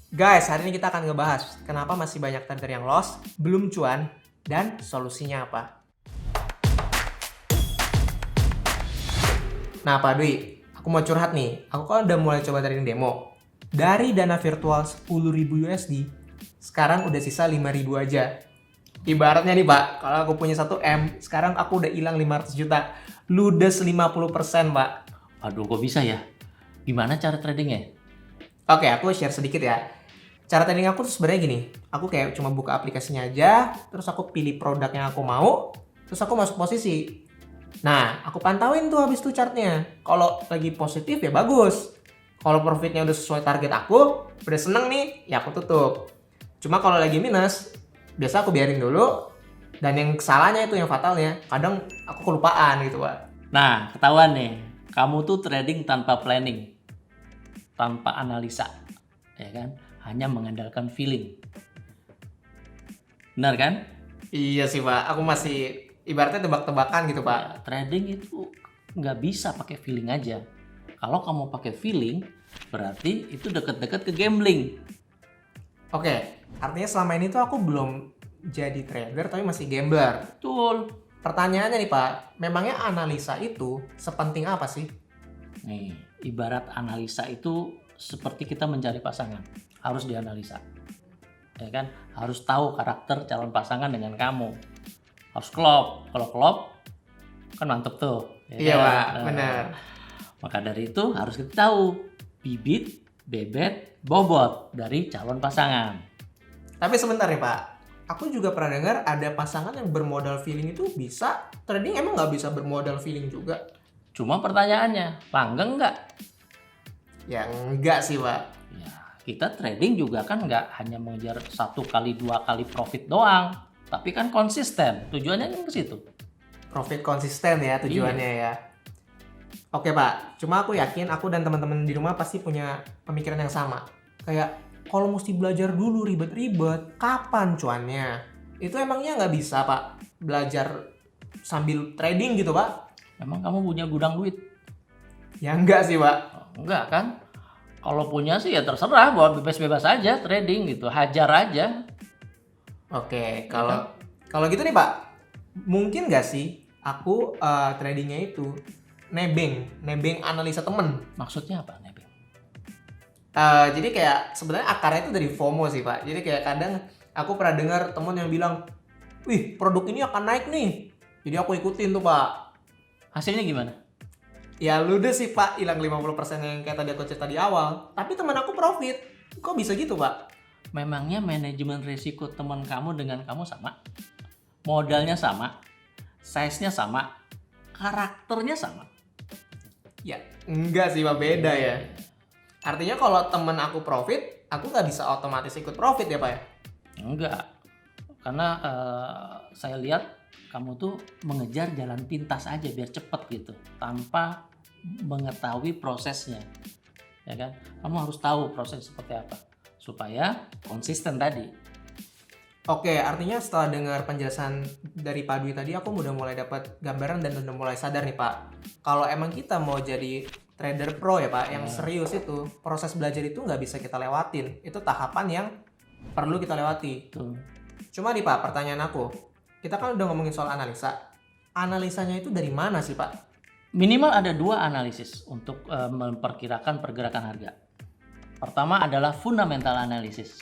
Guys, hari ini kita akan ngebahas kenapa masih banyak trader yang loss, belum cuan, dan solusinya apa. Nah Pak Dwi, aku mau curhat nih. Aku kan udah mulai coba trading demo. Dari dana virtual 10.000 USD, sekarang udah sisa 5.000 aja. Ibaratnya nih Pak, kalau aku punya 1M, sekarang aku udah hilang 500 juta. Ludes 50% Pak. Aduh, kok bisa ya? Gimana cara tradingnya? Oke, aku share sedikit ya. Cara trading aku tuh sebenarnya gini. Aku kayak cuma buka aplikasinya aja, terus aku pilih produk yang aku mau, terus aku masuk posisi. Nah, aku pantauin tuh habis itu chartnya. Kalau lagi positif ya bagus. Kalau profitnya udah sesuai target aku, udah seneng nih, ya aku tutup. Cuma kalau lagi minus, biasa aku biarin dulu. Dan yang kesalahannya itu yang fatalnya, kadang aku kelupaan gitu Pak. Nah, ketahuan nih, kamu tuh trading tanpa planning, tanpa analisa, ya kan? Hanya mengandalkan feeling. Benar kan? Iya sih Pak, aku masih ibaratnya tebak-tebakan gitu Pak. Ya, trading itu nggak bisa pakai feeling aja. Kalau kamu pakai feeling, berarti itu deket-deket ke gambling. Oke, artinya selama ini tuh aku belum jadi trader tapi masih gambler. Betul. Pertanyaannya nih Pak, memangnya analisa itu sepenting apa sih? Nih, ibarat analisa itu seperti kita mencari pasangan. Harus dianalisa. Ya kan? Harus tahu karakter calon pasangan dengan kamu. Harus klop. Kalau klop, kan mantep tuh. Ya Iya kan? Pak, benar. Maka dari itu harus kita tahu bibit, bebet, bobot dari calon pasangan. Tapi sebentar nih Pak, aku juga pernah dengar ada pasangan yang bermodal feeling itu bisa trading, emang nggak bisa bermodal feeling juga? Cuma pertanyaannya, langgeng nggak? Ya enggak sih Pak. Ya, kita trading juga kan nggak hanya mengejar 1 kali 2 kali profit doang, tapi kan konsisten. Tujuannya kan ke situ. Profit konsisten ya tujuannya ya. Oke Pak, cuma aku yakin aku dan teman-teman di rumah pasti punya pemikiran yang sama. Kayak kalau mesti belajar dulu ribet-ribet, kapan cuannya? Itu emangnya nggak bisa Pak belajar sambil trading gitu Pak? Memang kamu punya gudang duit? Ya enggak sih Pak. Enggak kan? Kalau punya sih ya terserah, buat bebas-bebas aja trading gitu, hajar aja. Oke, kalau gitu nih Pak, mungkin nggak sih aku tradingnya itu nebeng analisa temen. Maksudnya apa, Nebeng? Jadi kayak sebenarnya akarnya itu dari FOMO sih Pak. Jadi kayak kadang aku pernah dengar temen yang bilang, wih produk ini akan naik nih. Jadi aku ikutin tuh Pak. Hasilnya gimana? Ya ludes sih Pak, hilang 50% yang kayak tadi aku cerita di awal. Tapi teman aku profit. Kok bisa gitu Pak? Memangnya manajemen risiko teman kamu dengan kamu sama? Modalnya sama? Size-nya sama? Karakternya sama? Ya enggak sih Pak, beda ya. Artinya kalau temen aku profit, aku nggak bisa otomatis ikut profit ya Pak ya? Enggak. Karena saya lihat kamu tuh mengejar jalan pintas aja biar cepet gitu, tanpa mengetahui prosesnya. Ya kan? Kamu harus tahu proses seperti apa supaya konsisten tadi. Oke, artinya setelah dengar penjelasan dari Pak Dwi tadi, aku udah mulai dapat gambaran dan udah mulai sadar nih Pak. Kalau emang kita mau jadi trader pro ya Pak, yang serius itu, proses belajar itu nggak bisa kita lewatin. Itu tahapan yang perlu kita lewati. Tuh. Cuma nih Pak, pertanyaan aku, kita kan udah ngomongin soal analisa. Analisanya itu dari mana sih Pak? Minimal ada 2 analisis untuk memperkirakan pergerakan harga. Pertama adalah fundamental analysis.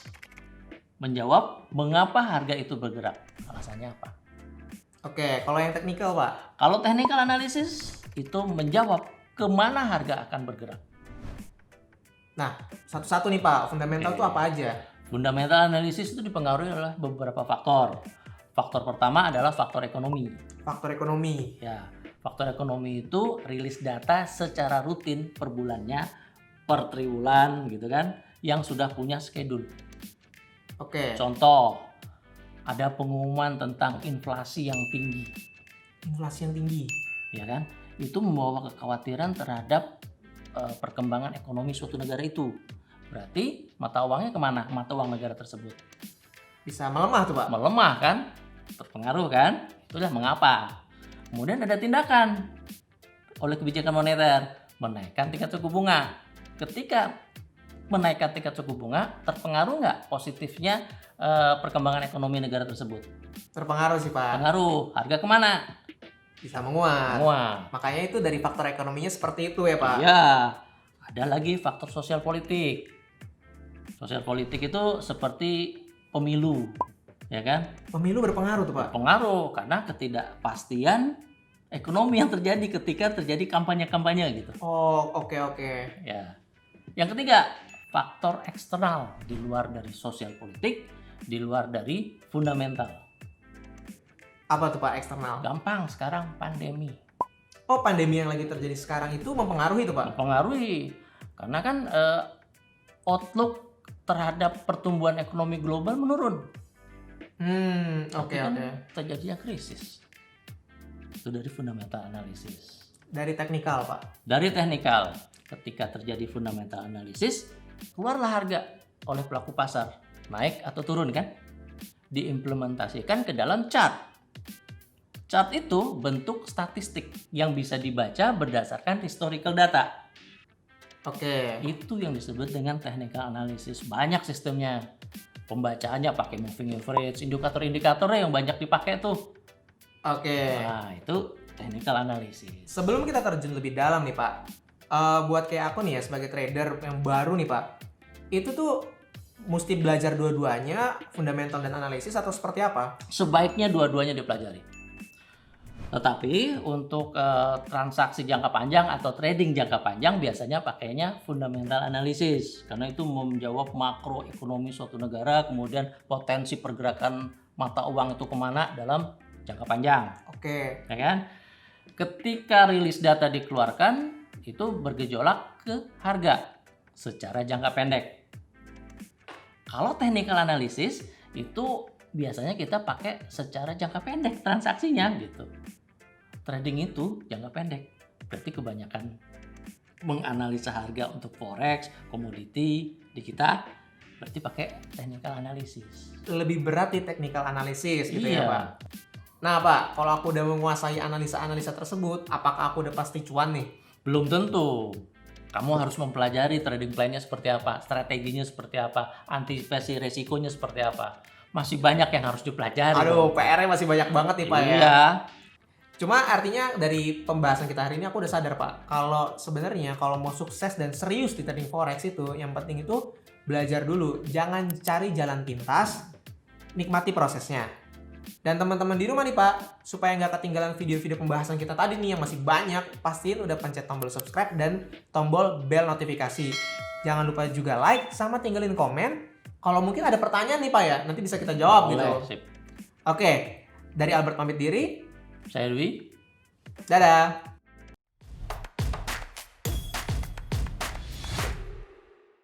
Menjawab mengapa harga itu bergerak. Alasannya apa? Oke, kalau yang teknikal Pak? Kalau technical analysis itu menjawab kemana harga akan bergerak. Nah, satu-satu nih Pak, fundamental itu apa aja? Fundamental analysis itu dipengaruhi oleh beberapa faktor. Faktor pertama adalah faktor ekonomi. Faktor ekonomi. Ya, faktor ekonomi itu rilis data secara rutin per bulannya, per triwulan gitu kan, yang sudah punya schedule. Oke, Contoh, ada pengumuman tentang inflasi yang tinggi, inflasi yang tinggi. ya kan? Itu membawa kekhawatiran terhadap perkembangan ekonomi suatu negara itu. Berarti mata uangnya kemana? Mata uang negara tersebut Bisa melemah tuh Pak? melemah kan? Terpengaruh kan? Itulah mengapa. Kemudian ada tindakan oleh kebijakan moneter, menaikkan tingkat suku bunga. Ketika menaikkan tingkat suku bunga, terpengaruh nggak positifnya perkembangan ekonomi negara tersebut? Terpengaruh sih Pak. Pengaruh. Harga kemana? Bisa menguat. Menguat. Makanya itu dari faktor ekonominya seperti itu ya Pak. Iya. Ada lagi faktor sosial politik. Sosial politik itu seperti pemilu, ya kan? Pemilu berpengaruh tuh Pak. Pengaruh karena ketidakpastian ekonomi yang terjadi ketika terjadi kampanye-kampanye gitu. Oh, oke. Ya. Yang ketiga, faktor eksternal di luar dari sosial politik, di luar dari fundamental. Apa tuh Pak eksternal? Gampang sekarang pandemi. Oh, pandemi yang lagi terjadi sekarang itu mempengaruhi tuh Pak? Mempengaruhi. Karena kan outlook terhadap pertumbuhan ekonomi global menurun. Oke. Terjadinya krisis. Itu dari fundamental analisis. Dari teknikal Pak? Dari teknikal, ketika terjadi fundamental analisis, keluarlah harga oleh pelaku pasar. Naik atau turun kan? Diimplementasikan ke dalam chart. Chart itu bentuk statistik yang bisa dibaca berdasarkan historical data. Oke. Itu yang disebut dengan technical analysis. Banyak sistemnya. Pembacaannya pakai moving average, indikator-indikatornya yang banyak dipakai tuh. Oke. Nah, itu technical analysis. Sebelum kita terjun lebih dalam nih Pak, buat kayak aku nih ya sebagai trader yang baru nih Pak, itu tuh mesti belajar dua-duanya, fundamental dan analisis atau seperti apa? Sebaiknya dua-duanya dipelajari. Tetapi untuk transaksi jangka panjang atau trading jangka panjang biasanya pakainya fundamental analysis karena itu menjawab makroekonomi suatu negara, kemudian potensi pergerakan mata uang itu kemana dalam jangka panjang. Oke. Ya kan? Ketika rilis data dikeluarkan itu bergejolak ke harga secara jangka pendek. Kalau technical analysis itu biasanya kita pakai secara jangka pendek transaksinya gitu. Trading itu jangka pendek. Berarti kebanyakan menganalisa harga untuk forex, komoditi di kita berarti pakai technical analysis. Lebih berat di technical analysis gitu Iya. ya Pak. Nah Pak, kalau aku udah menguasai analisa-analisa tersebut, apakah aku udah pasti cuan nih? Belum tentu. Kamu harus mempelajari trading plan-nya seperti apa, strateginya seperti apa, antisipasi resikonya seperti apa. Masih banyak yang harus dipelajari. Aduh, PR-nya masih banyak banget nih Pak ya. Iya. Cuma artinya dari pembahasan kita hari ini aku udah sadar Pak, kalau sebenarnya kalau mau sukses dan serius di trading forex itu, yang penting itu belajar dulu, jangan cari jalan pintas, nikmati prosesnya. Dan teman-teman di rumah nih Pak, supaya nggak ketinggalan video-video pembahasan kita tadi nih yang masih banyak, pastiin udah pencet tombol subscribe dan tombol bell notifikasi. Jangan lupa juga like sama tinggalin komen. Kalau mungkin ada pertanyaan nih Pak ya, nanti bisa kita jawab Boleh, gitu. sip. Oke, dari Albert pamit diri. Saya Dwi. Dadah.